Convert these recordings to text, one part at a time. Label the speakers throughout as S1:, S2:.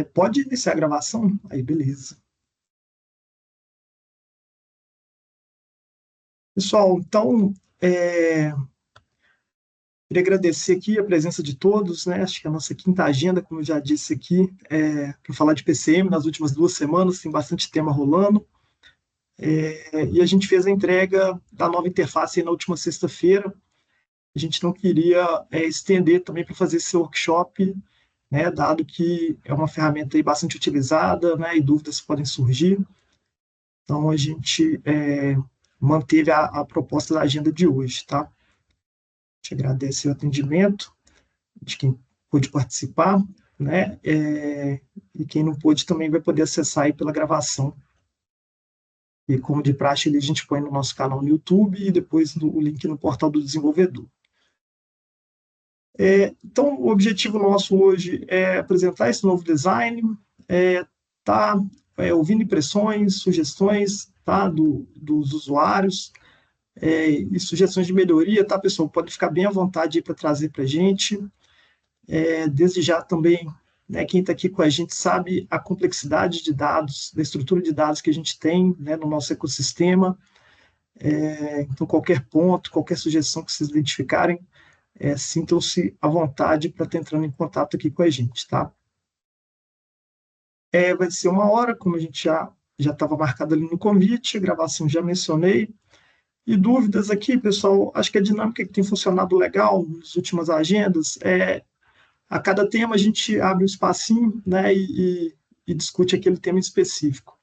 S1: Pode iniciar a gravação? Aí, beleza. Pessoal, então, queria agradecer aqui a presença de todos, né? Acho que a nossa quinta agenda, como eu já disse aqui, para falar de PCM nas últimas 2 semanas, tem bastante tema rolando. E a gente fez a entrega da nova interface aí na última sexta-feira. A gente não queria estender também para fazer esse workshop, né? Dado que é uma ferramenta aí bastante utilizada, né? E dúvidas podem surgir. Então, a gente manteve a proposta da agenda de hoje, tá? A gente agradece o atendimento de quem pôde participar, né? E quem não pôde também vai poder acessar aí pela gravação. E como de praxe, a gente põe no nosso canal no YouTube e depois o link no portal do desenvolvedor. Então, o objetivo nosso hoje é apresentar esse novo design, tá ouvindo impressões, sugestões, tá, dos usuários, e sugestões de melhoria, tá, pessoal? Pode ficar bem à vontade para trazer para a gente. Desde já também, né, quem está aqui com a gente sabe a complexidade de dados, da estrutura de dados que a gente tem, né, no nosso ecossistema. Então, qualquer ponto, qualquer sugestão que vocês identificarem, sintam-se à vontade para estar entrando em contato aqui com a gente, tá? Vai ser 1 hora, como a gente já estava marcado ali no convite, a gravação já mencionei. E dúvidas aqui, pessoal, acho que a dinâmica que tem funcionado legal nas últimas agendas a cada tema a gente abre um espacinho, né, e discute aquele tema específico.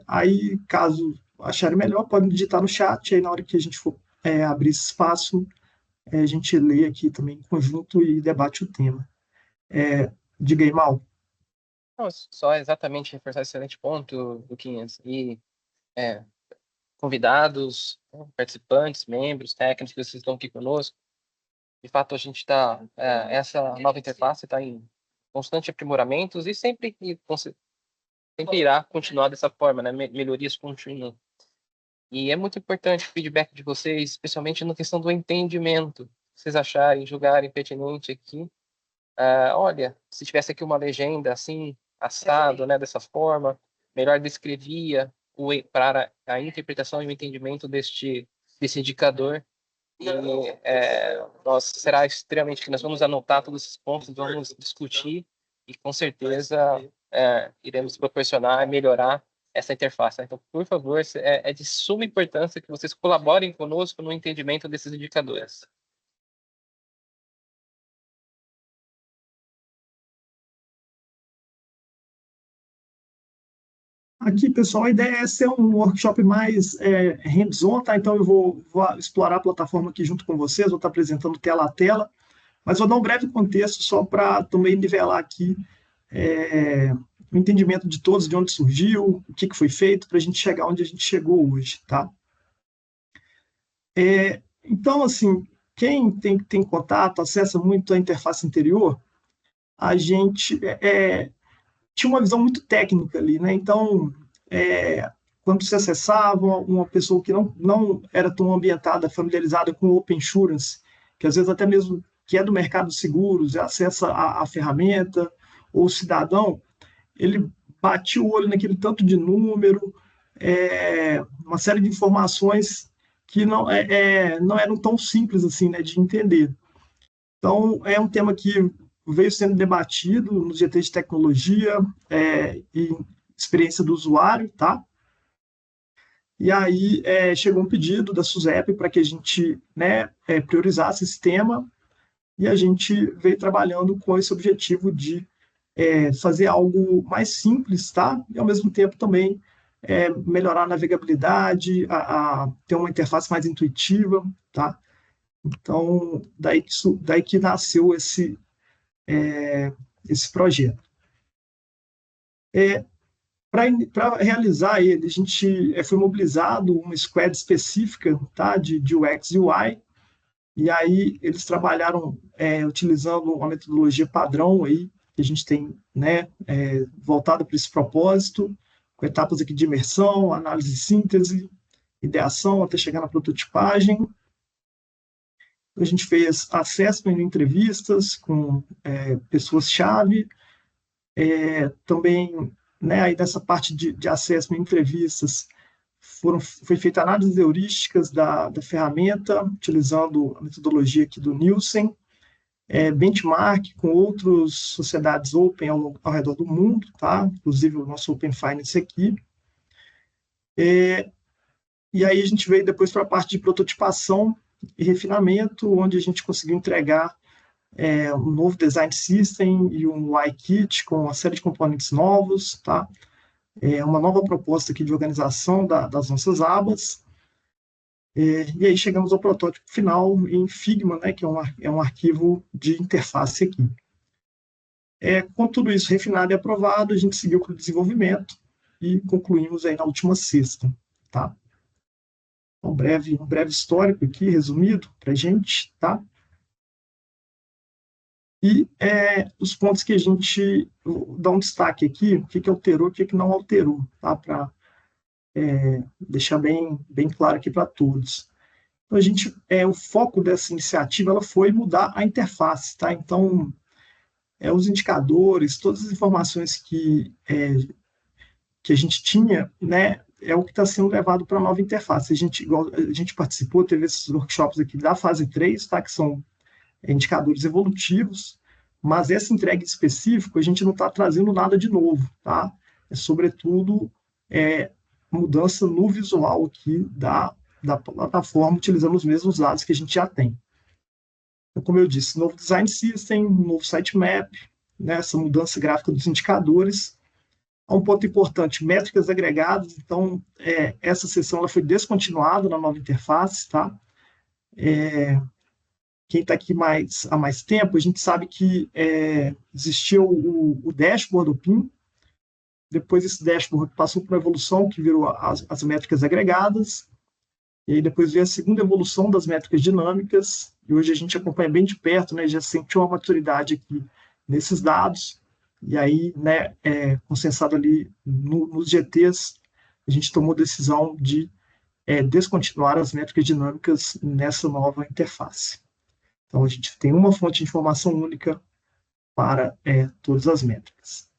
S1: Aí, caso acharem melhor, podem digitar no chat, aí na hora que a gente for abrir esse espaço, a gente lê aqui também em conjunto e debate o tema. Diga aí, Mal.
S2: Não, só exatamente reforçar esse excelente ponto, Luquinhas. E convidados, participantes, membros, técnicos que vocês estão aqui conosco. De fato, a gente está... essa nova interface está em constante aprimoramentos e sempre irá continuar dessa forma, né? Melhorias contínuas. E é muito importante o feedback de vocês, especialmente na questão do entendimento. Vocês acharem, julgarem pertinente aqui. Olha, se tivesse aqui uma legenda assim, assado, né, dessa forma, melhor descrevia para a interpretação e o entendimento desse indicador. E será extremamente que nós vamos anotar todos esses pontos, vamos discutir e com certeza iremos proporcionar e melhorar essa interface. Então, por favor, é de suma importância que vocês colaborem conosco no entendimento desses indicadores.
S1: Aqui, pessoal, a ideia é ser um workshop mais hands-on, tá? Então eu vou explorar a plataforma aqui junto com vocês, vou estar apresentando tela a tela, mas vou dar um breve contexto só para também nivelar aqui o entendimento de todos, de onde surgiu, o que foi feito, para a gente chegar onde a gente chegou hoje, tá? Então, assim, quem tem contato, acessa muito a interface anterior, a gente tinha uma visão muito técnica ali, né? Então, quando se acessava uma pessoa que não era tão ambientada, familiarizada com o Open Insurance, que às vezes até mesmo que é do mercado de seguros, acessa a ferramenta, ou o cidadão, ele batia o olho naquele tanto de número, uma série de informações que não eram tão simples assim, né, de entender. Então, é um tema que veio sendo debatido no GT de tecnologia e experiência do usuário, tá? E aí chegou um pedido da SUSEP para que a gente, né, priorizasse esse tema e a gente veio trabalhando com esse objetivo de fazer algo mais simples, tá? E ao mesmo tempo também melhorar a navegabilidade, ter uma interface mais intuitiva, tá? Então, daí que nasceu esse projeto. Para realizar ele, a gente foi mobilizado uma squad específica, tá, de UX e UI, e aí eles trabalharam utilizando uma metodologia padrão aí, que a gente tem, né, voltada para esse propósito, com etapas aqui de imersão, análise e síntese, ideação até chegar na prototipagem. A gente fez assessment, entrevistas com pessoas-chave, Também, né, aí nessa parte de acesso em entrevistas, foi feita análises heurísticas da ferramenta, utilizando a metodologia aqui do Nielsen, benchmark com outras sociedades open ao redor do mundo, tá? Inclusive o nosso Open Finance aqui. E aí a gente veio depois para a parte de prototipação e refinamento, onde a gente conseguiu entregar um novo design system e um UI-kit com uma série de componentes novos, tá? Uma nova proposta aqui de organização das nossas abas. E aí chegamos ao protótipo final em Figma, né, que é um arquivo de interface aqui. Com tudo isso refinado e aprovado, a gente seguiu com o desenvolvimento e concluímos aí na última sexta, tá? Um breve histórico aqui, resumido, para a gente, tá? E os pontos que a gente dá um destaque aqui, o que alterou, o que não alterou, tá? Para deixar bem claro aqui para todos. Então, o foco dessa iniciativa ela foi mudar a interface, tá? Então, os indicadores, todas as informações que a gente tinha, né, é o que está sendo levado para a nova interface. A gente participou, teve esses workshops aqui da fase 3, tá? Que são indicadores evolutivos, mas essa entrega específica a gente não está trazendo nada de novo, tá? Sobretudo, mudança no visual aqui da plataforma, utilizando os mesmos dados que a gente já tem. Então, como eu disse, novo design system, novo sitemap, né, essa mudança gráfica dos indicadores. Um ponto importante, métricas agregadas. Então, essa seção ela foi descontinuada na nova interface, tá? Quem está aqui há mais tempo, a gente sabe que existiu o dashboard do PIN. Depois esse dashboard passou por uma evolução que virou as métricas agregadas. E aí depois veio a segunda evolução das métricas dinâmicas. E hoje a gente acompanha bem de perto, né? Já sentiu uma maturidade aqui nesses dados. E aí, né, consensado ali nos GTs, a gente tomou a decisão de descontinuar as métricas dinâmicas nessa nova interface. Então, a gente tem uma fonte de informação única para todas as métricas.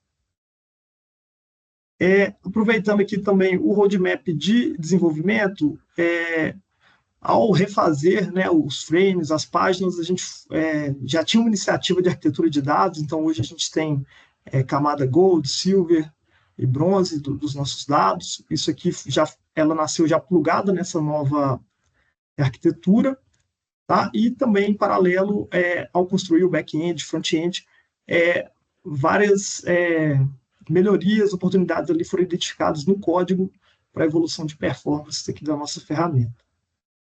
S1: Aproveitando aqui também o roadmap de desenvolvimento, ao refazer, né, os frames, as páginas, a gente já tinha uma iniciativa de arquitetura de dados, então hoje a gente tem camada Gold, Silver e Bronze dos nossos dados. Isso aqui ela nasceu já plugada nessa nova arquitetura, tá? E também, em paralelo, ao construir o back-end, front-end, várias melhorias, oportunidades ali foram identificadas no código para a evolução de performance aqui da nossa ferramenta,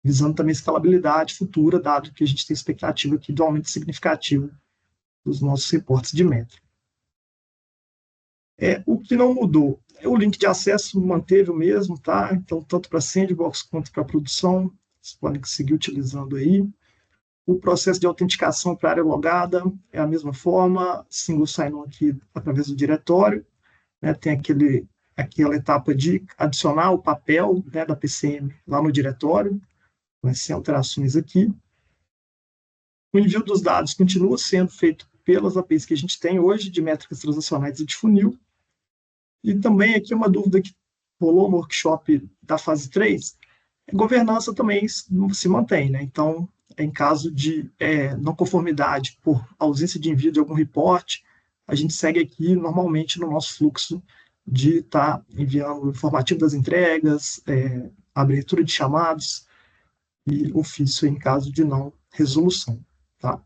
S1: visando também escalabilidade futura, dado que a gente tem expectativa aqui do aumento significativo dos nossos reportes de métrica. O que não mudou o link de acesso manteve o mesmo, tá? Então, tanto para Sandbox quanto para produção, vocês podem seguir utilizando aí. O processo de autenticação para a área logada é a mesma forma, single sign-on aqui através do diretório, né? Tem aquela etapa de adicionar o papel, né, da PCM lá no diretório, sem alterações aqui. O envio dos dados continua sendo feito pelas APIs que a gente tem hoje, de métricas transacionais e de funil. E também aqui uma dúvida que rolou no workshop da fase 3, a governança também se mantém, né? Então, em caso de não conformidade por ausência de envio de algum reporte, a gente segue aqui normalmente no nosso fluxo de estar enviando o informativo das entregas, abertura de chamados e ofício em caso de não resolução, tá?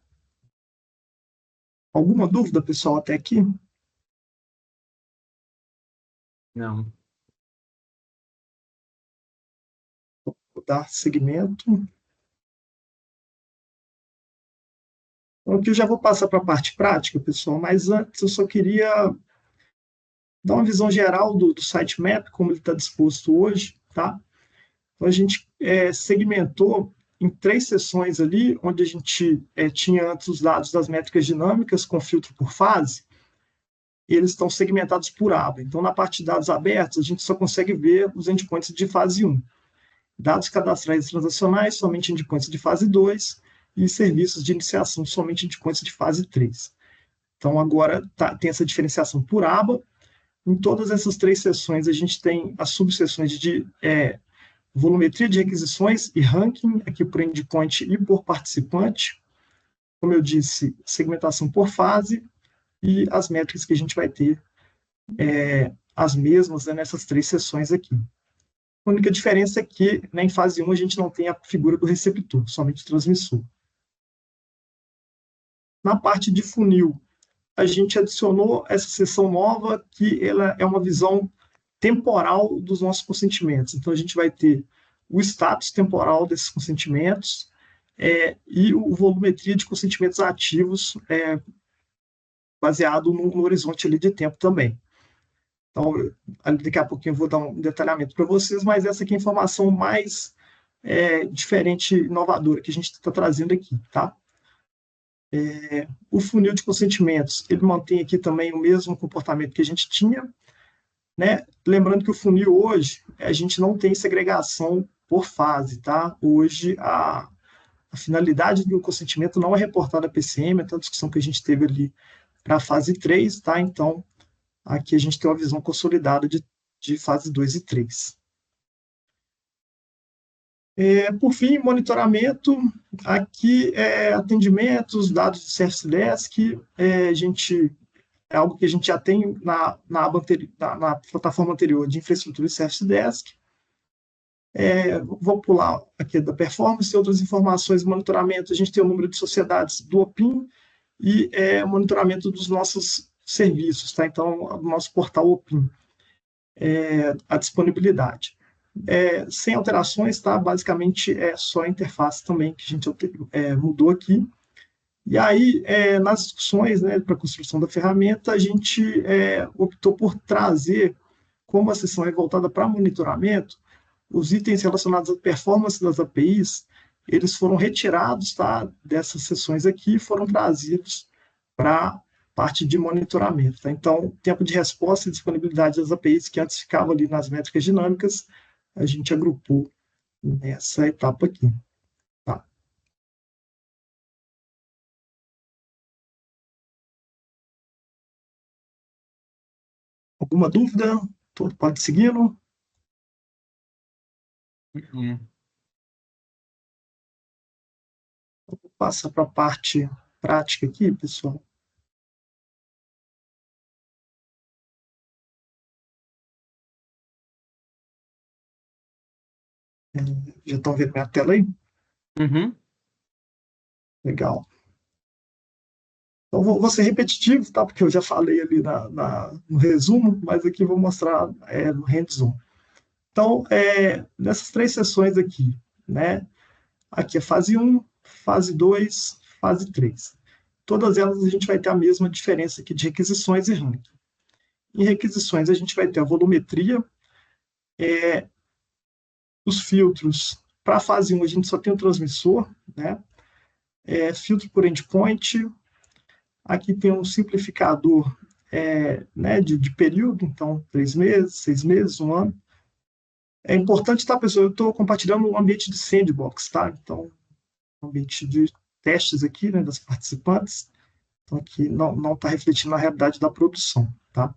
S1: Alguma dúvida, pessoal, até aqui?
S2: Não.
S1: Vou dar seguimento. Então, aqui eu já vou passar para a parte prática, pessoal, mas antes eu só queria dar uma visão geral do sitemap, como ele está disposto hoje, tá? Então, a gente segmentou em 3 seções ali, onde a gente tinha antes os dados das métricas dinâmicas com filtro por fase, e eles estão segmentados por aba. Então, na parte de dados abertos, a gente só consegue ver os endpoints de fase 1. Dados cadastrais e transacionais, somente endpoints de fase 2, e serviços de iniciação, somente endpoints de fase 3. Então, agora tem essa diferenciação por aba. Em todas essas três seções, a gente tem as subseções de volumetria de requisições e ranking, aqui por endpoint e por participante. Como eu disse, segmentação por fase e as métricas que a gente vai ter as mesmas, né, nessas três seções aqui. A única diferença é que, né, em fase 1 a gente não tem a figura do receptor, somente o transmissor. Na parte de funil, a gente adicionou essa seção nova, que ela é uma visão temporal dos nossos consentimentos. Então, a gente vai ter o status temporal desses consentimentos e o volumetria de consentimentos ativos baseado no horizonte ali de tempo também. Então, daqui a pouquinho eu vou dar um detalhamento para vocês, mas essa aqui é a informação mais diferente, inovadora que a gente está trazendo aqui, tá? O funil de consentimentos, ele mantém aqui também o mesmo comportamento que a gente tinha, né? Lembrando que o funil hoje, a gente não tem segregação por fase, tá? Hoje, a finalidade do consentimento não é reportada a PCM, até a discussão que a gente teve ali para a fase 3, tá? Então, aqui a gente tem uma visão consolidada de fase 2 e 3. Por fim, monitoramento, aqui atendimentos, dados de Service Desk, é algo que a gente já tem na plataforma anterior de infraestrutura e Service Desk. Vou pular aqui da performance, outras informações, monitoramento, a gente tem o número de sociedades do OPIM e monitoramento dos nossos serviços, tá? Então, o nosso portal OPIM, a disponibilidade. Sem alterações, tá? Basicamente é só a interface também que a gente mudou aqui. E aí, nas discussões, né, para a construção da ferramenta, a gente optou por trazer, como a sessão é voltada para monitoramento, os itens relacionados à performance das APIs, eles foram retirados, tá, dessas sessões aqui e foram trazidos para a parte de monitoramento. Tá? Então, tempo de resposta e disponibilidade das APIs, que antes ficava ali nas métricas dinâmicas, a gente agrupou nessa etapa aqui. Tá? Alguma dúvida? Pode seguir?
S2: Uhum.
S1: Vou passar para a parte prática aqui, pessoal. Já estão vendo minha tela aí?
S2: Uhum.
S1: Legal. Então, vou ser repetitivo, tá? Porque eu já falei ali no resumo, mas aqui vou mostrar no hands-on. Então, nessas três sessões aqui, né? Aqui é fase 1, fase 2, fase 3. Todas elas a gente vai ter a mesma diferença aqui de requisições e ranking. Em requisições, a gente vai ter a volumetria, os filtros. Para a fase 1, a gente só tem o transmissor, né? Filtro por endpoint. Aqui tem um simplificador né, de período, então 3 meses, 6 meses, 1 ano. É importante, tá, pessoal? Eu estou compartilhando um ambiente de sandbox, tá? Então, um ambiente de testes aqui, né, das participantes. Então, aqui não está refletindo na realidade da produção, tá?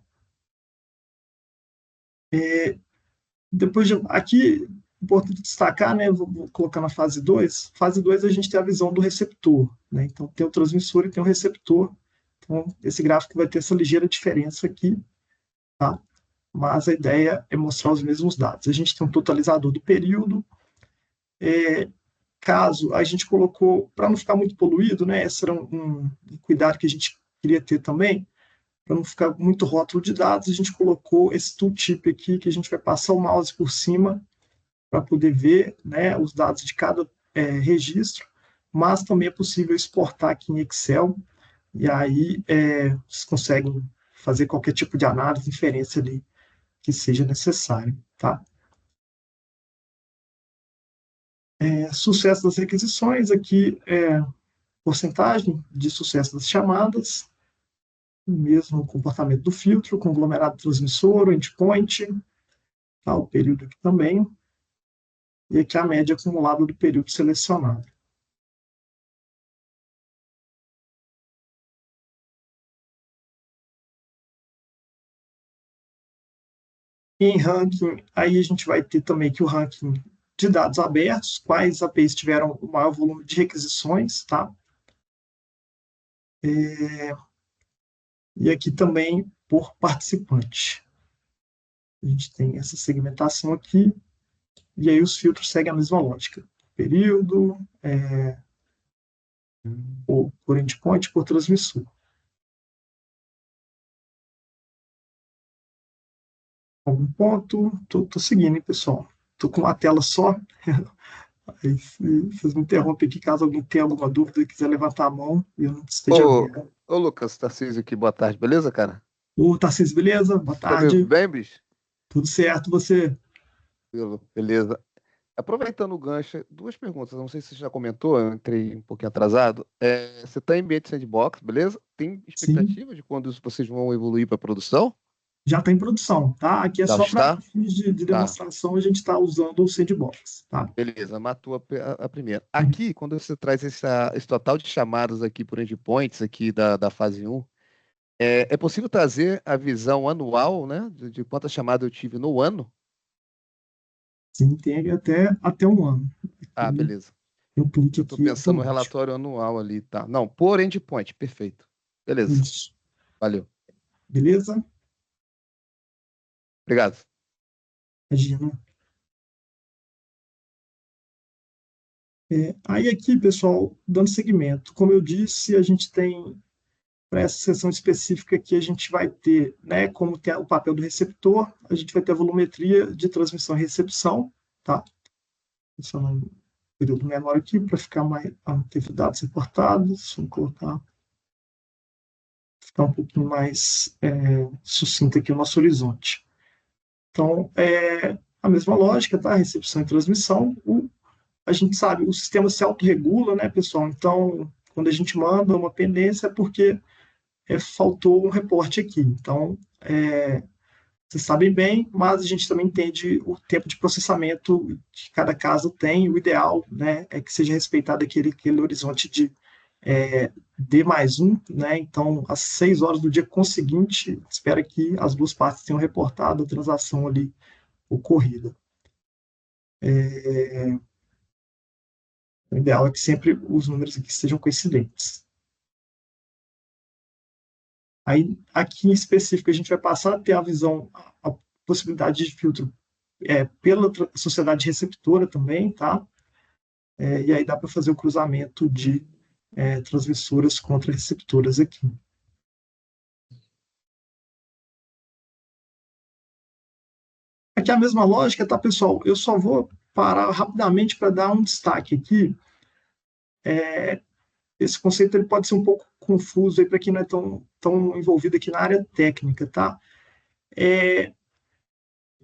S1: Aqui, importante destacar, né, vou colocar na fase 2. Fase 2 a gente tem a visão do receptor, né? Então, tem o transmissor e tem o receptor. Então, esse gráfico vai ter essa ligeira diferença aqui, tá? Mas a ideia é mostrar os mesmos dados. A gente tem um totalizador do período. Caso a gente colocou, para não ficar muito poluído, né? Esse era um cuidado que a gente queria ter também, para não ficar muito rótulo de dados, a gente colocou esse tooltip aqui, que a gente vai passar o mouse por cima para poder ver, né, os dados de cada registro, mas também é possível exportar aqui em Excel, e aí vocês conseguem fazer qualquer tipo de análise, inferência ali que seja necessário, tá? Sucesso das requisições, aqui porcentagem de sucesso das chamadas, o mesmo comportamento do filtro, conglomerado transmissor, o endpoint, tá? O período aqui também, e aqui a média acumulada do período selecionado. Em ranking, aí a gente vai ter também aqui o ranking de dados abertos, quais APIs tiveram o maior volume de requisições, tá? E aqui também por participante. A gente tem essa segmentação aqui, e aí os filtros seguem a mesma lógica. Período, por endpoint, por transmissor. Algum ponto? Tô seguindo, hein, pessoal? Tô com uma tela só. Aí vocês me interrompem aqui caso alguém tenha alguma dúvida e quiser levantar a mão e eu não esteja
S3: Ô,
S1: vendo.
S3: ô Lucas, Tarcísio aqui, boa tarde, beleza, cara?
S1: Ô, Tarcísio, beleza? Boa
S3: Tá me
S1: tarde.
S3: bem, bicho?
S1: Tudo certo, você?
S3: Beleza. Aproveitando o gancho, duas perguntas. Não sei se você já comentou, eu entrei um pouquinho atrasado. Você está em ambiente sandbox, beleza? Tem
S1: Sim,
S3: expectativa de quando vocês vão evoluir para produção?
S1: já está em produção, tá? Aqui é
S3: Já
S1: só para
S3: está?
S1: fins de
S3: Tá.
S1: demonstração, a gente está usando o sandbox, tá?
S3: Beleza, matou a primeira. Aqui, quando você traz esse total de chamadas aqui por endpoints aqui da fase um, é possível trazer a visão anual, né? De quantas chamadas eu tive no ano?
S1: Sim, tem até um ano.
S3: Ah,
S1: E
S3: beleza.
S1: eu clique
S3: Eu estou
S1: aqui
S3: pensando no
S1: automático.
S3: relatório anual ali, tá? Não, por endpoint, perfeito. Beleza,
S1: Isso.
S3: valeu.
S1: Beleza?
S3: Obrigado.
S1: Imagina. Aí aqui, pessoal, dando seguimento, como eu disse, a gente tem para essa sessão específica que a gente vai ter, né, como tem o papel do receptor, a gente vai ter a volumetria de transmissão e recepção, tá? Selecionando um período menor aqui para ficar mais, teve dados reportados, vamos colocar, ficar um pouquinho mais sucinto aqui o nosso horizonte. Então, a mesma lógica, tá? Recepção e transmissão. A gente sabe, o sistema se autorregula, né, pessoal? Então, quando a gente manda uma pendência é porque faltou um reporte aqui. Então, vocês sabem bem, mas a gente também entende o tempo de processamento que cada caso tem. O ideal, né, é que seja respeitado aquele horizonte de D mais um, né? Então, às 6 horas do dia conseguinte, espera que as duas partes tenham reportado a transação ali ocorrida. O ideal é que sempre os números aqui sejam coincidentes. Aí, aqui em específico, a gente vai passar a ter a visão, a possibilidade de filtro pela sociedade receptora também, tá? E aí dá para fazer o cruzamento de transmissoras contra receptoras aqui. Aqui é a mesma lógica, tá, pessoal? Eu só vou parar rapidamente para dar um destaque aqui. Esse conceito ele pode ser um pouco confuso para quem não é tão envolvido aqui na área técnica, tá?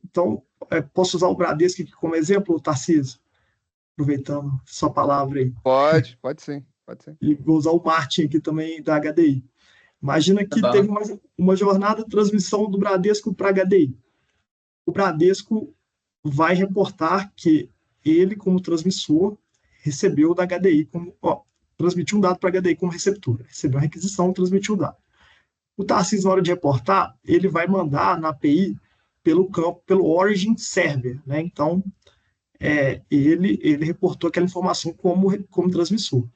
S1: Então, posso usar o Bradesco aqui como exemplo, Tarcísio? Aproveitando sua palavra aí.
S3: Pode sim, pode sim.
S1: E vou usar o Martin aqui também da HDI. Imagina que teve
S2: Uhum.
S1: uma jornada de transmissão do Bradesco para HDI. O Bradesco vai reportar que ele, como transmissor, recebeu da HDI, transmitiu um dado para a HDI como receptora. Recebeu a requisição, transmitiu o dado. O Tarcísio, na hora de reportar, ele vai mandar na API pelo campo, pelo Origin Server. Né? Então, ele reportou aquela informação como transmissor.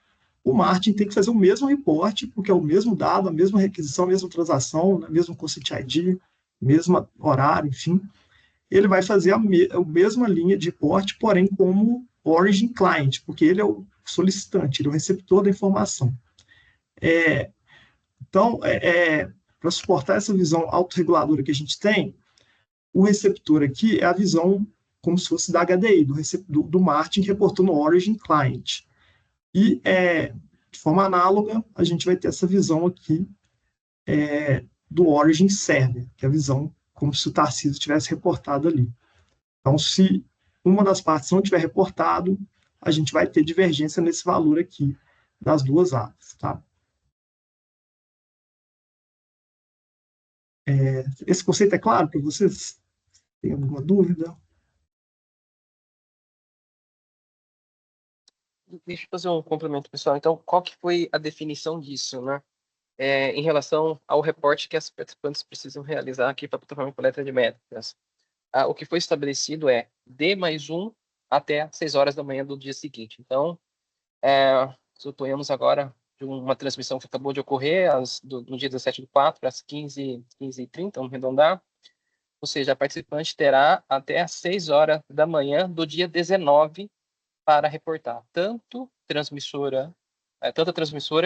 S1: O Martin tem que fazer o mesmo reporte, porque é o mesmo dado, a mesma requisição, a mesma transação, o mesmo consent ID, mesmo horário, enfim. Ele vai fazer a mesma linha de reporte, porém como origin client, porque ele é o solicitante, ele é o receptor da informação. Então, para suportar essa visão autorreguladora que a gente tem, o receptor aqui é a visão como se fosse da HDI, do Martin reportando origin client. E, de forma análoga, a gente vai ter essa visão aqui do Origin Server, que é a visão como se o Tarcísio tivesse reportado ali. Então, se uma das partes não tiver reportado, a gente vai ter divergência nesse valor aqui das duas áreas. Tá? Esse conceito é claro para vocês? Tem alguma dúvida?
S2: Deixa eu fazer um complemento, pessoal. Então, qual que foi a definição disso, né? Em relação ao reporte que as participantes precisam realizar aqui para a plataforma de coleta de métricas. o que foi estabelecido é D+1 até 6 horas da manhã do dia seguinte. Então, suponhamos agora de uma transmissão que acabou de ocorrer no dia 17/4 às 15h30, vamos arredondar. Ou seja, a participante terá até às 6 horas da manhã do dia 19 para reportar, tanto a transmissora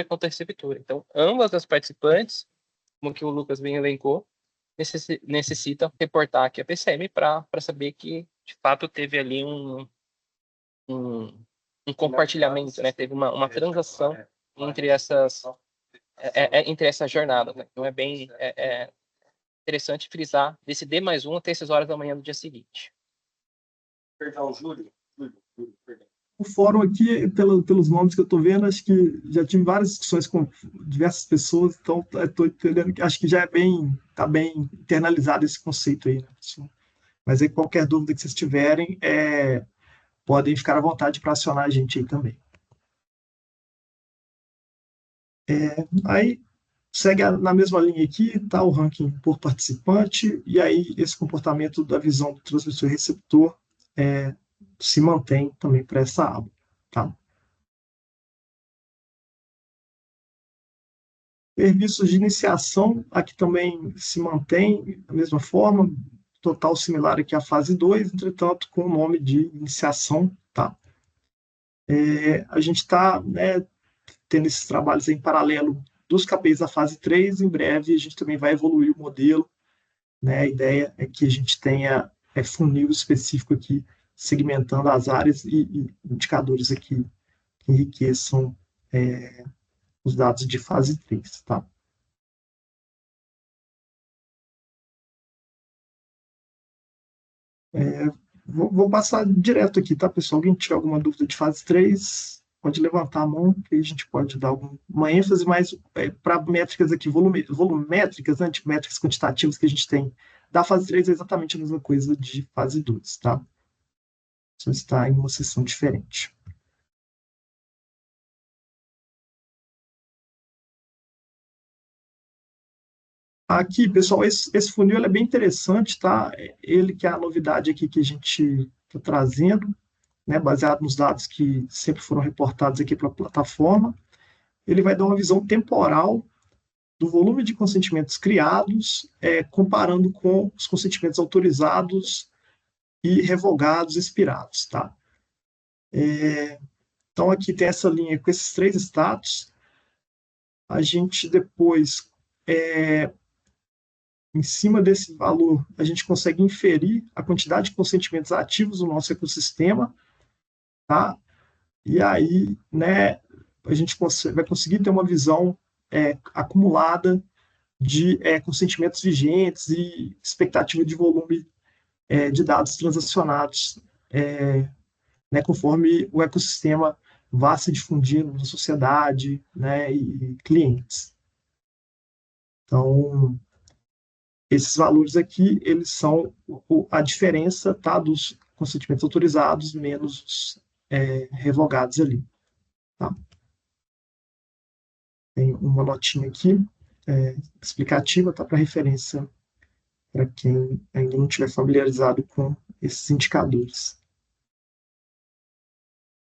S2: quanto a receptora. Então, ambas as participantes, como que o Lucas bem elencou, necessitam reportar aqui a PCM para saber que, de fato, teve ali um compartilhamento, né? Teve uma transação entre essa jornada. Né? Então, é bem interessante frisar desse D+1 até 6 horas da manhã do dia seguinte.
S4: Perdão, Júlio, perdão.
S1: O fórum aqui, pelos nomes que eu estou vendo, acho que já tive várias discussões com diversas pessoas, então estou entendendo que acho que já está bem internalizado esse conceito aí. Né? Mas aí qualquer dúvida que vocês tiverem, podem ficar à vontade para acionar a gente aí também. Aí segue na mesma linha aqui, tá o ranking por participante, e aí esse comportamento da visão do transmissor e receptor se mantém também para essa aba. Tá? Serviços de iniciação, aqui também se mantém da mesma forma, total similar aqui à fase 2, entretanto com o nome de iniciação. Tá? A gente está tendo esses trabalhos em paralelo dos KPIs da fase 3, em breve a gente também vai evoluir o modelo. Né? A ideia é que a gente tenha funil específico aqui, segmentando as áreas e indicadores aqui que enriqueçam os dados de fase 3. Tá? Vou passar direto aqui, tá, pessoal? Alguém tiver alguma dúvida de fase 3, pode levantar a mão, que a gente pode dar uma ênfase mais para métricas aqui, volumétricas, né, de métricas quantitativas que a gente tem da fase 3 é exatamente a mesma coisa de fase 2, tá? Só está em uma seção diferente. Aqui, pessoal, esse funil é bem interessante, tá? Ele que é a novidade aqui que a gente está trazendo, né, baseado nos dados que sempre foram reportados aqui para a plataforma. Ele vai dar uma visão temporal do volume de consentimentos criados, comparando com os consentimentos autorizados e revogados, expirados. Tá? Então, aqui tem essa linha com esses 3 status. A gente depois, em cima desse valor, a gente consegue inferir a quantidade de consentimentos ativos no nosso ecossistema. Tá? E aí, né, a gente vai conseguir ter uma visão acumulada de consentimentos vigentes e expectativa de volume de dados transacionados, né, conforme o ecossistema vá se difundindo na sociedade, né, e clientes. Então, esses valores aqui, eles são a diferença, tá, dos consentimentos autorizados menos os revogados ali. Tá? Tem uma notinha aqui explicativa, tá, para referência para quem ainda não estiver familiarizado com esses indicadores.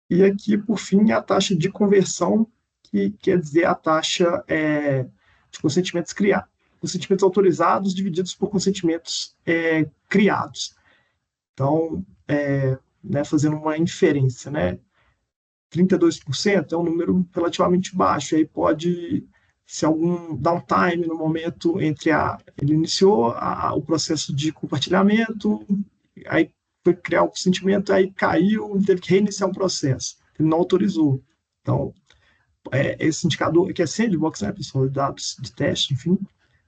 S1: E aqui, por fim, a taxa de conversão, que quer dizer a taxa de consentimentos criados, consentimentos autorizados divididos por consentimentos criados. Então, né, fazendo uma inferência, né, 32% é um número relativamente baixo, aí pode ser algum downtime no momento entre ele iniciou o processo de compartilhamento, aí foi criar o consentimento, aí caiu, teve que reiniciar um processo, ele não autorizou. Então, esse indicador que é sandbox, né, pessoal, dados de teste, enfim,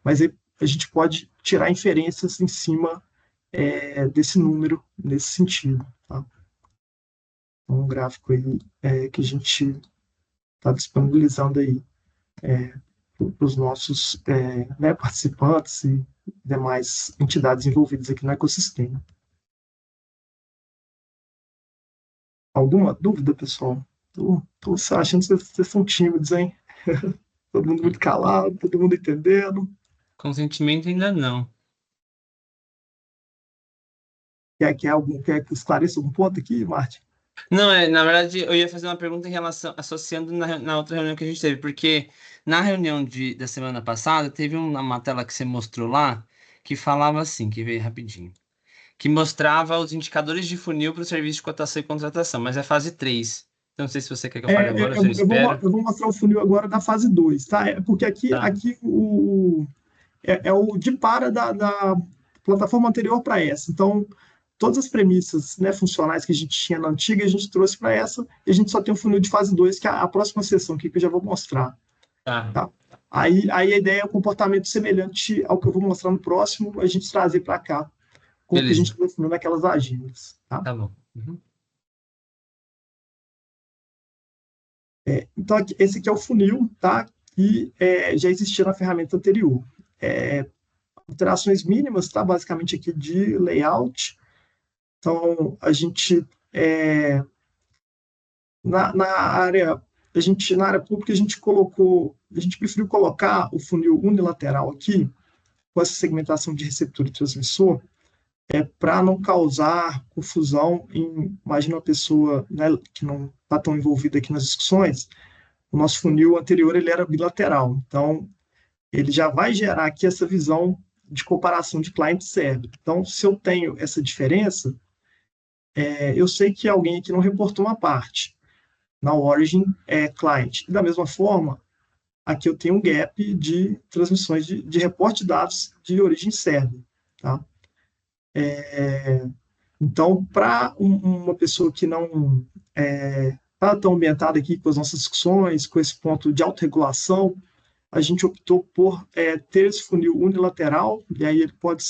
S1: mas aí a gente pode tirar inferências em cima desse número, nesse sentido. Tá? Então, um gráfico aí que a gente está disponibilizando aí para os nossos né, participantes e demais entidades envolvidas aqui no ecossistema. Alguma dúvida, pessoal? Estou achando que vocês são tímidos, hein? Todo mundo muito calado, todo mundo entendendo.
S5: Consentimento ainda não.
S1: Quer que esclareça algum ponto aqui, Martin?
S5: Não, na verdade, eu ia fazer uma pergunta em relação, associando na outra reunião que a gente teve, porque na reunião da semana passada, teve uma tela que você mostrou lá, que falava assim, que veio rapidinho, que mostrava os indicadores de funil para o serviço de cotação e contratação, mas é fase 3. Então, não sei se você quer que eu fale agora ou se eu espero.
S1: Eu vou mostrar o funil agora da fase 2, tá? Porque
S5: Tá.
S1: aqui é o de para da plataforma anterior para essa. Então, todas as premissas, né, funcionais que a gente tinha na antiga, a gente trouxe para essa, e a gente só tem um funil de fase 2, que é a próxima sessão aqui, que eu já vou mostrar.
S5: Tá.
S1: Tá? Aí a ideia é um comportamento semelhante ao que eu vou mostrar no próximo, a gente trazer para cá, como que a gente definiu naquelas agendas. Tá?
S5: Tá bom. Uhum.
S1: Então, esse aqui é o funil, tá? Que já existia na ferramenta anterior. Alterações mínimas, tá? Basicamente aqui de layout. Então, a gente na área pública a gente preferiu colocar o funil unilateral aqui com essa segmentação de receptor e transmissor para não causar confusão imagina uma pessoa, né, que não está tão envolvida aqui nas discussões. O nosso funil anterior ele era bilateral, então ele já vai gerar aqui essa visão de comparação de client server. Então, se eu tenho essa diferença, eu sei que alguém aqui não reportou uma parte na origin client. E da mesma forma, aqui eu tenho um gap de transmissões de reporte de dados de origem server. Tá? Então, para uma pessoa que não está tão ambientada aqui com as nossas discussões, com esse ponto de autorregulação, a gente optou por ter esse funil unilateral, e aí ele pode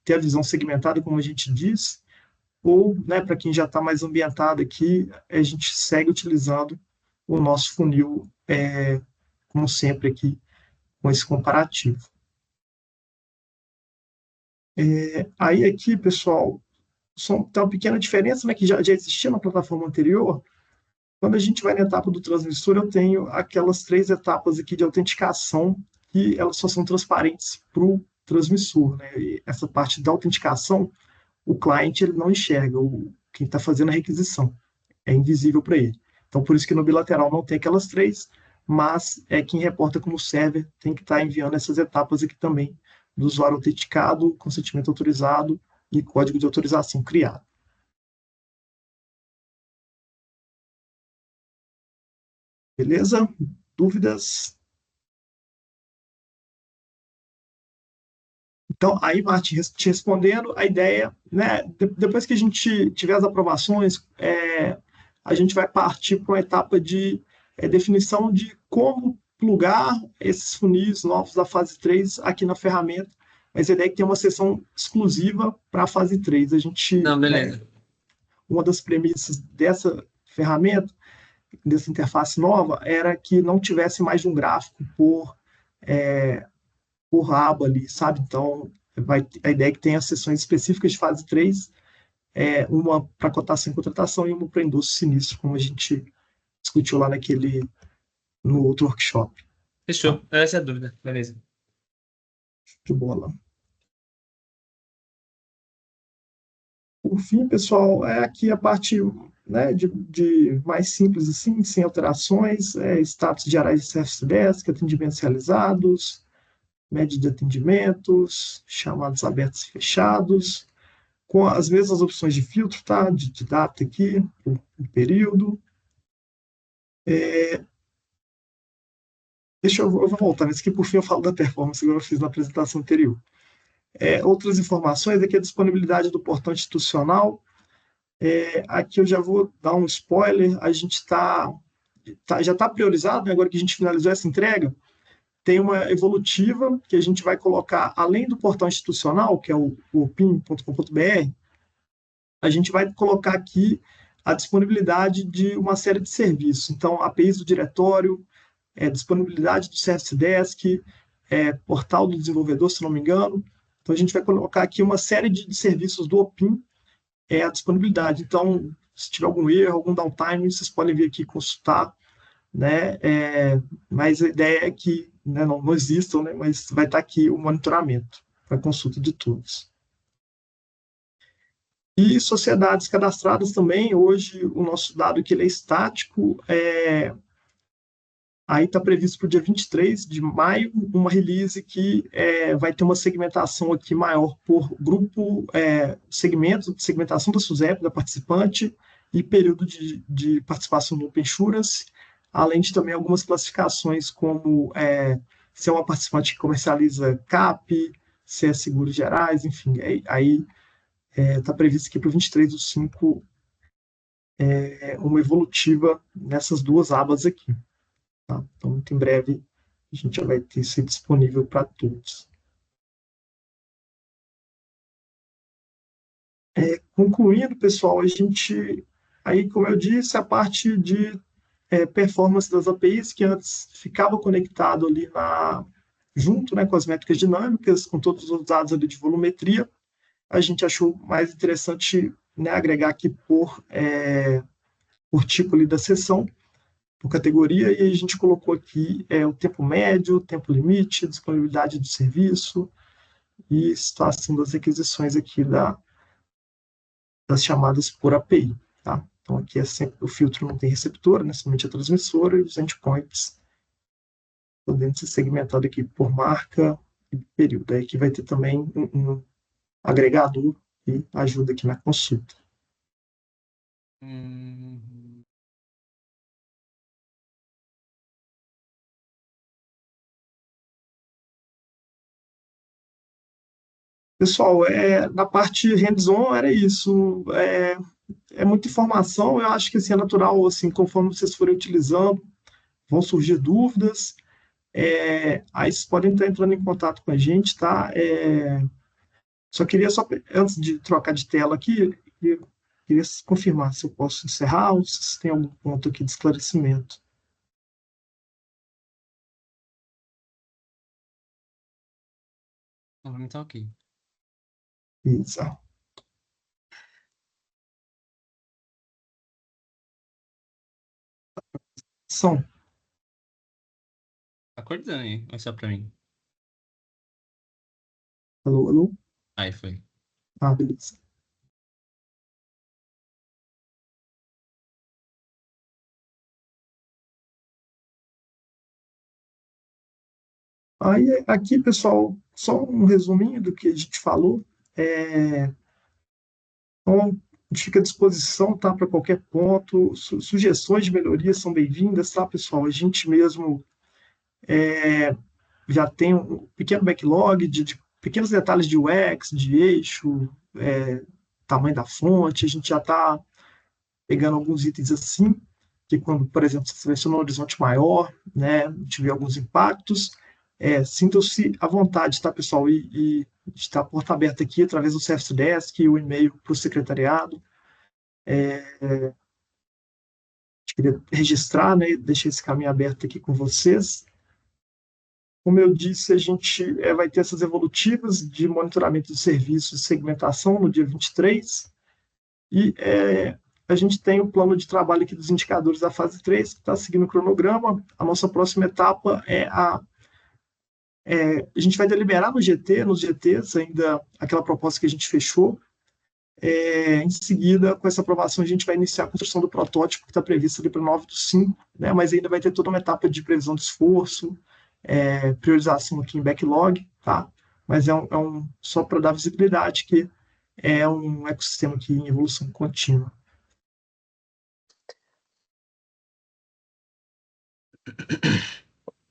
S1: ter a visão segmentada, como a gente diz, ou, né, para quem já está mais ambientado aqui, a gente segue utilizando o nosso funil, como sempre aqui, com esse comparativo. Aí aqui, pessoal, tem uma pequena diferença, né, que já existia na plataforma anterior. Quando a gente vai na etapa do transmissor, eu tenho aquelas 3 etapas aqui de autenticação, que elas só são transparentes para o transmissor. Né? E essa parte da autenticação, o cliente ele não enxerga, quem está fazendo a requisição. É invisível para ele. Então, por isso que no bilateral não tem aquelas 3, mas quem reporta como server tem que estar enviando essas etapas aqui também, do usuário autenticado, consentimento autorizado e código de autorização criado. Beleza? Dúvidas? Então, aí, Martin, te respondendo, a ideia, né, depois que a gente tiver as aprovações, a gente vai partir para uma etapa de definição de como plugar esses funis novos da fase 3 aqui na ferramenta, mas a ideia é que tem uma sessão exclusiva para a fase 3. A gente,
S5: Não, beleza.
S1: uma das premissas dessa ferramenta, dessa interface nova, era que não tivesse mais de um gráfico por aba ali, sabe? Então, a ideia é que tenha sessões específicas de fase 3, uma para cotação e contratação e uma para endosso sinistro, como a gente discutiu lá no outro workshop.
S5: Fechou. Essa é a dúvida. Beleza.
S1: De bola. Por fim, pessoal, aqui a parte, né, de mais simples, assim, sem alterações, status de áreas de Service Desk, atendimentos realizados, média de atendimentos, chamados abertos e fechados, com as mesmas opções de filtro, tá? De data aqui, o período. Eu vou voltar nesse aqui, por fim eu falo da performance, igual eu fiz na apresentação anterior. Outras informações, aqui a disponibilidade do portão institucional. Aqui eu já vou dar um spoiler, a gente já está priorizado, né, agora que a gente finalizou essa entrega, tem uma evolutiva que a gente vai colocar, além do portal institucional, que é o opin.com.br, a gente vai colocar aqui a disponibilidade de uma série de serviços. Então, APIs do diretório, disponibilidade do Service Desk, portal do desenvolvedor, se não me engano. Então, a gente vai colocar aqui uma série de serviços do Opin, a disponibilidade. Então, se tiver algum erro, algum downtime, vocês podem vir aqui consultar, né? Mas a ideia é que, né, não existam, né, mas vai estar aqui o monitoramento para consulta de todos. E sociedades cadastradas também, hoje o nosso dado que ele é estático, aí está previsto para o dia 23 de maio, uma release que vai ter uma segmentação aqui maior por grupo, segmentação da SUSEP, da participante, e período de participação no Open Insurance, além de também algumas classificações como se é uma participante que comercializa CAP, se é seguros gerais, enfim, aí está previsto aqui para o 23 do 5 uma evolutiva nessas duas abas aqui. Tá? Então, muito em breve, a gente já vai ter isso disponível para todos. Concluindo, pessoal, a gente, aí, como eu disse, a parte de performance das APIs, que antes ficava conectado ali junto, né, com as métricas dinâmicas, com todos os dados ali de volumetria, a gente achou mais interessante, né, agregar aqui por tipo ali da sessão, por categoria, e a gente colocou aqui o tempo médio, tempo limite, disponibilidade do serviço e situação das requisições aqui das chamadas por API. Tá? Então, aqui sempre, o filtro não tem receptor, né, somente a transmissora, e os endpoints podendo ser segmentado aqui por marca e período. Aí aqui vai ter também um agregador que ajuda aqui na consulta. Pessoal, na parte hands-on era isso. É muita informação, eu acho que assim, é natural, assim, conforme vocês forem utilizando, vão surgir dúvidas. Aí vocês podem estar entrando em contato com a gente, tá? Só queria, antes de trocar de tela aqui, queria confirmar se eu posso encerrar ou se tem algum ponto aqui de esclarecimento.
S5: Tá ok.
S1: Isso. São.
S5: Tá cortando aí, ou é só pra mim?
S1: Alô, alô?
S5: Aí foi.
S1: Ah, beleza. Aí, aqui, pessoal, só um resuminho do que a gente falou. Então, a gente fica à disposição, tá, para qualquer ponto. Sugestões de melhorias são bem-vindas, tá, pessoal? A gente mesmo já tem um pequeno backlog de pequenos detalhes de UX, de eixo, tamanho da fonte. A gente já está pegando alguns itens assim, que quando, por exemplo, você seleciona um horizonte maior, né, tiver alguns impactos, sintam-se à vontade, tá, pessoal? E está a porta aberta aqui através do Service Desk e o e-mail para o secretariado. Queria registrar, né, deixar esse caminho aberto aqui com vocês. Como eu disse, a gente vai ter essas evolutivas de monitoramento de serviços e segmentação no dia 23, e a gente tem o plano de trabalho aqui dos indicadores da fase 3, que está seguindo o cronograma. A nossa próxima etapa a gente vai deliberar nos GTs ainda aquela proposta que a gente fechou. Em seguida, com essa aprovação, a gente vai iniciar a construção do protótipo que está previsto ali para o 9/5, né? Mas ainda vai ter toda uma etapa de previsão de esforço, priorização aqui em backlog, tá? Mas só para dar visibilidade que é um ecossistema aqui em evolução contínua.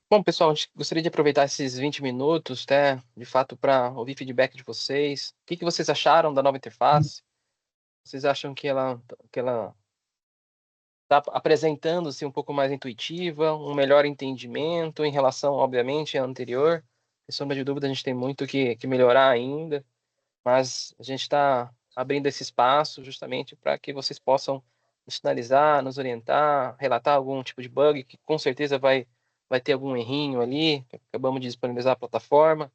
S2: Bom, pessoal, a gente gostaria de aproveitar esses 20 minutos, né, de fato, para ouvir feedback de vocês. O que vocês acharam da nova interface? Vocês acham que ela está apresentando-se um pouco mais intuitiva, um melhor entendimento em relação, obviamente, à anterior? Sem sombra de dúvida, a gente tem muito que melhorar ainda, mas a gente está abrindo esse espaço justamente para que vocês possam nos sinalizar, nos orientar, relatar algum tipo de bug, que com certeza vai ter algum errinho ali. Acabamos de disponibilizar a plataforma,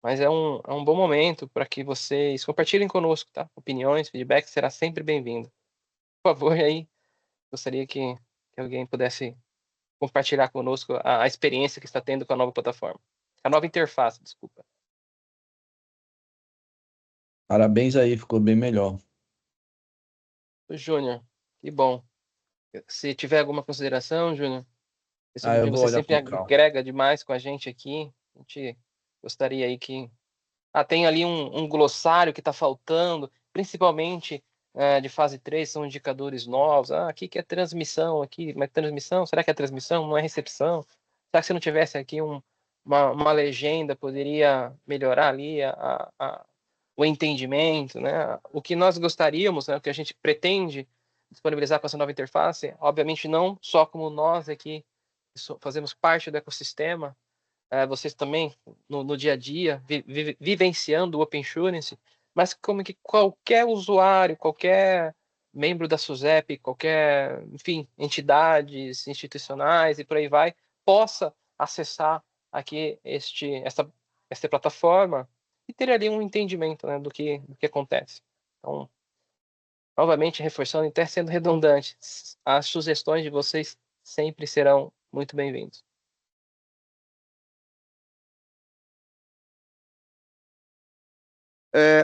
S2: mas é um bom momento para que vocês compartilhem conosco, tá? Opiniões, feedback será sempre bem-vindo. Por favor, aí, gostaria que alguém pudesse compartilhar conosco a experiência que está tendo com a nova plataforma. A nova interface, desculpa.
S6: Parabéns aí, ficou bem melhor.
S2: Júnior, que bom. Se tiver alguma consideração, Júnior, esse
S6: eu
S2: vídeo
S6: vou
S2: você
S6: olhar
S2: sempre
S6: com calma.
S2: agrega demais com a gente aqui. A gente gostaria aí que... tem ali um glossário que está faltando, principalmente de fase 3, são indicadores novos. Aqui que é transmissão, aqui, mas transmissão, será que é transmissão? Não é recepção? Será que se não tivesse aqui uma legenda, poderia melhorar ali o entendimento, né? O que nós gostaríamos, né, o que a gente pretende disponibilizar com essa nova interface, obviamente não só como nós aqui fazemos parte do ecossistema, vocês também no dia a dia, vivenciando o OpenSurance, mas como que qualquer usuário, qualquer membro da SUSEP, qualquer, enfim, entidades institucionais e por aí vai, possa acessar aqui esta plataforma e ter ali um entendimento, né, do que acontece. Então, novamente, reforçando e até sendo redundante, as sugestões de vocês sempre serão muito bem-vindos.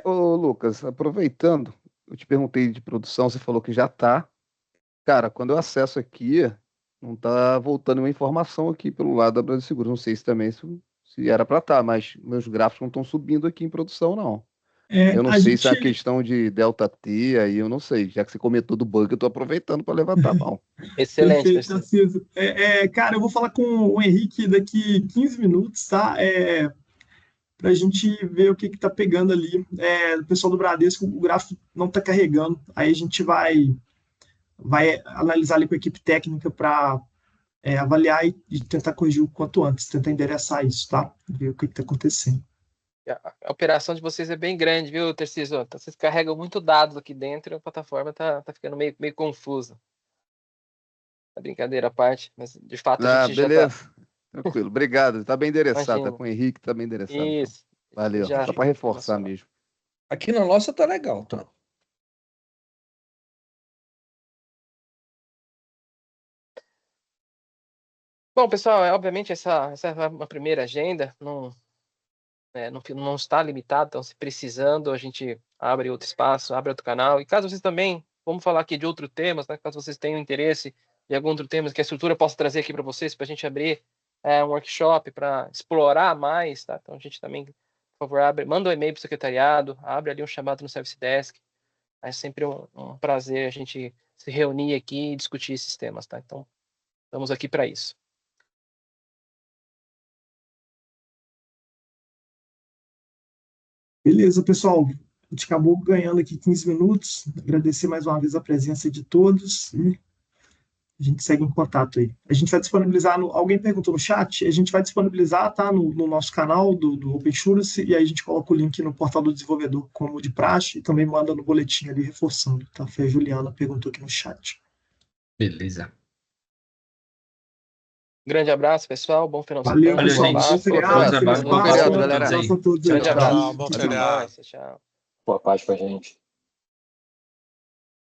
S3: Ô, Lucas, aproveitando, eu te perguntei de produção, você falou que já tá. Cara, quando eu acesso aqui, não tá voltando uma informação aqui pelo lado da Brasil Seguro. Não sei se também se era para estar, mas meus gráficos não estão subindo aqui em produção, não. Eu não
S1: A
S3: sei se é
S1: gente,
S3: uma questão de delta T, aí eu não sei. Já que você comentou do bug, eu tô aproveitando para levantar a mão.
S2: Excelente,
S1: perfeito,
S2: Tarcísio.
S1: Tarcísio. Cara, eu vou falar com o Henrique daqui 15 minutos, tá? Para a gente ver o que está pegando ali. O pessoal do Bradesco, o gráfico não está carregando. Aí a gente vai analisar ali com a equipe técnica para avaliar e tentar corrigir o quanto antes, tentar endereçar isso, tá? Ver o que está acontecendo.
S2: A operação de vocês é bem grande, viu, Tarcísio? Então, vocês carregam muito dados aqui dentro e a plataforma tá ficando meio confusa. A brincadeira à parte, mas de fato a gente já tá...
S3: Beleza. Tranquilo. Obrigado. Tá bem endereçado. Tá
S2: Imagina.
S3: com o Henrique, tá bem endereçado. Então.
S2: Isso.
S3: Valeu.
S2: Já...
S3: Só para reforçar mesmo.
S6: Aqui na nossa tá legal, tá?
S2: Bom, pessoal, obviamente essa é uma primeira agenda, não está limitado, então se precisando a gente abre outro espaço, abre outro canal, e caso vocês também, vamos falar aqui de outros temas, né, caso vocês tenham interesse em algum outro tema que a estrutura possa trazer aqui para vocês, para a gente abrir um workshop para explorar mais, tá? Então a gente também, por favor, manda um e-mail para o secretariado, abre ali um chamado no Service Desk, é sempre um prazer a gente se reunir aqui e discutir esses temas, tá? Então, estamos aqui para isso.
S1: Beleza, pessoal. A gente acabou ganhando aqui 15 minutos. Agradecer mais uma vez a presença de todos e a gente segue em contato aí. A gente vai disponibilizar, alguém perguntou no chat, a gente vai disponibilizar, tá, no nosso canal do OpenSurance, e aí a gente coloca o link no portal do desenvolvedor como de praxe e também manda no boletim ali reforçando, tá? Foi a Juliana perguntou aqui no chat.
S6: Beleza.
S2: Grande abraço, pessoal. Bom final de
S1: Valeu,
S2: semana.
S1: pessoal.
S6: gente.
S1: Bom feriado, feliz
S6: Bom
S1: Páscoa.
S3: feriado, galera.
S1: Abraço a todos aí.
S2: Grande abraço.
S7: Bom
S2: Até
S7: feriado.
S2: mais. Tchau.
S4: Boa paz pra gente.